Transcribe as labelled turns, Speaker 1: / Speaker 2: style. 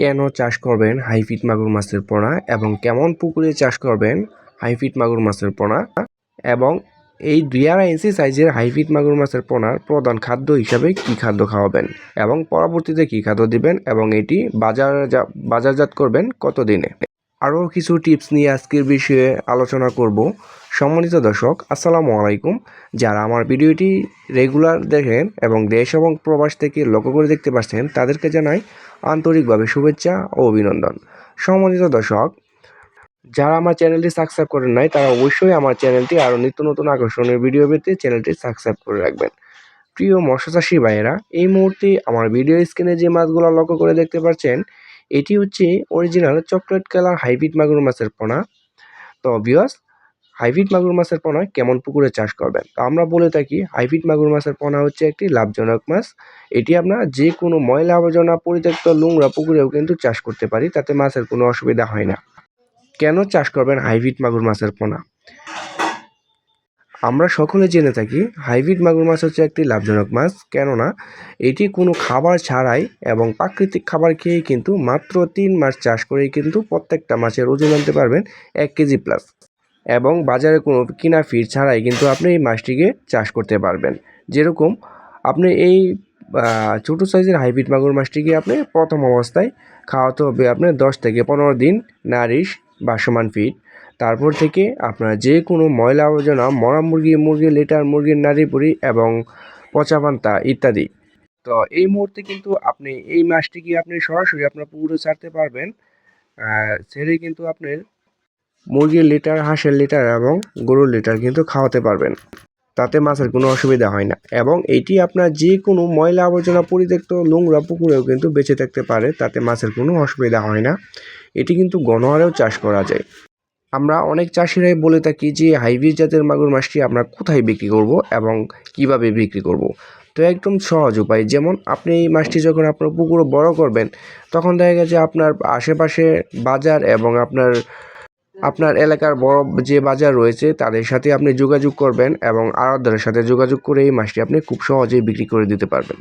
Speaker 1: কেন চাষ করবেন হাইফিট মাগুর মাছের পোনা এবং কেমন পুকুরে চাষ করবেন হাইফিট মাগুর মাছের পোনা এবং এই 2.5 ইঞ্চি সাইজের হাইফিট মাগুর মাছের পোনার প্রধান খাদ্য হিসাবে কি খাদ্য খাওয়াবেন এবং পরবর্তীতে কি খাদ্য দিবেন এবং এটি বাজারজাত করবেন কত দিনে। আরও কিছু টিপস নিয়ে আজকের বিষয়ে আলোচনা করব। সম্মানিত দর্শক, আসসালামু আলাইকুম। যারা আমার ভিডিওটি রেগুলার দেখেন এবং দেশ এবং প্রবাস থেকে লক্ষ্য করে দেখতে পাচ্ছেন তাদেরকে জানাই আন্তরিকভাবে শুভেচ্ছা ও অভিনন্দন। সম্মানিত দর্শক, যারা আমার চ্যানেলটি সাবস্ক্রাইব করেন নাই তারা অবশ্যই আমার চ্যানেলটি আরও নিত্য নতুন আকর্ষণীয় ভিডিও পেতে চ্যানেলটি সাবস্ক্রাইব করে রাখবেন। প্রিয় মৎস্যচাষী ভাইয়েরা, এই মুহূর্তে আমার ভিডিও স্ক্রিনে যে মাছগুলো লক্ষ্য করে দেখতে পাচ্ছেন এটি হচ্ছে অরিজিনাল চকলেট কালার হাইব্রিড মাগুর মাছের পোনা। তো ভিউয়ার্স, হাইব্রিড মাগুর মাছের পোনা কেমন পুকুরে চাষ করবেন? তো আমরা বলে থাকি হাইব্রিড মাগুর মাছের পোনা হচ্ছে একটি লাভজনক মাছ। এটি আমরা যে কোনো ময়লা আবর্জনা পরিত্যক্ত নোংরা পুকুরেও কিন্তু চাষ করতে পারি, তাতে মাছের কোনো অসুবিধা হয় না। কেন চাষ করবেন হাইব্রিড মাগুর মাছের পোনা? আমরা সকলে জেনে থাকি হাইব্রিড মাগুর মাছ হচ্ছে একটি লাভজনক মাছ, কেননা এটি কোনো খাবার ছাড়াই এবং প্রাকৃতিক খাবার খেয়েই কিন্তু মাত্র 3 মাস চাষ করেই কিন্তু প্রত্যেকটা মাছের ওজন আনতে পারবেন 1 কেজি প্লাস, এবং বাজারে কোনো কিনা ফিড ছাড়াই কিন্তু আপনি এই মাছটিকে চাষ করতে পারবেন। যেরকম আপনি এই ছোটো সাইজের হাইব্রিড মাগুর মাছটিকে আপনি প্রথম অবস্থায় খাওয়াতে হবে আপনার 10 থেকে 15 দিন নারিশ ভাসমান ফিড। তারপর থেকে আপনার যে কোনো ময়লা আবর্জনা, মরা মুরগির লিটার, মুরগির নাড়ি বুড়ি এবং পচা পান্তা ইত্যাদি। তো এই মুহূর্তে কিন্তু আপনি এই মাছটিকে আপনি সরাসরি আপনার পুকুরে ছাড়তে পারবেন। ছেড়ে কিন্তু আপনার মুরগির লিটার, হাঁসের লিটার এবং গরুর লিটার কিন্তু খাওয়াতে পারবেন, তাতে মাছের কোনো অসুবিধা হয় না। এবং এটি আপনার যে কোনো ময়লা আবর্জনা পরিত্যক্ত নোংরা পুকুরেও কিন্তু বেঁচে থাকতে পারে, তাতে মাছের কোনো অসুবিধা হয় না। এটি কিন্তু গণহারেও চাষ করা যায়। আমরা অনেক চাষিরাই বলে থাকি যে হাইব্রিড জাতের মাগুর মাছটি আমরা কোথায় বিক্রি করব এবং কিভাবে বিক্রি করব। তো একদম সহজ উপায়, যেমন আপনি এই মাছটি যখন আপনার পুকুরে বড় করবেন তখন দেখা গেছে আপনার আশেপাশে বাজার এবং আপনার এলাকার বড় যে বাজার রয়েছে তাদের সাথে আপনি যোগাযোগ করবেন এবং আড়তদারের সাথে যোগাযোগ করে এই মাছটি আপনি খুব সহজেই বিক্রি করে দিতে পারবেন।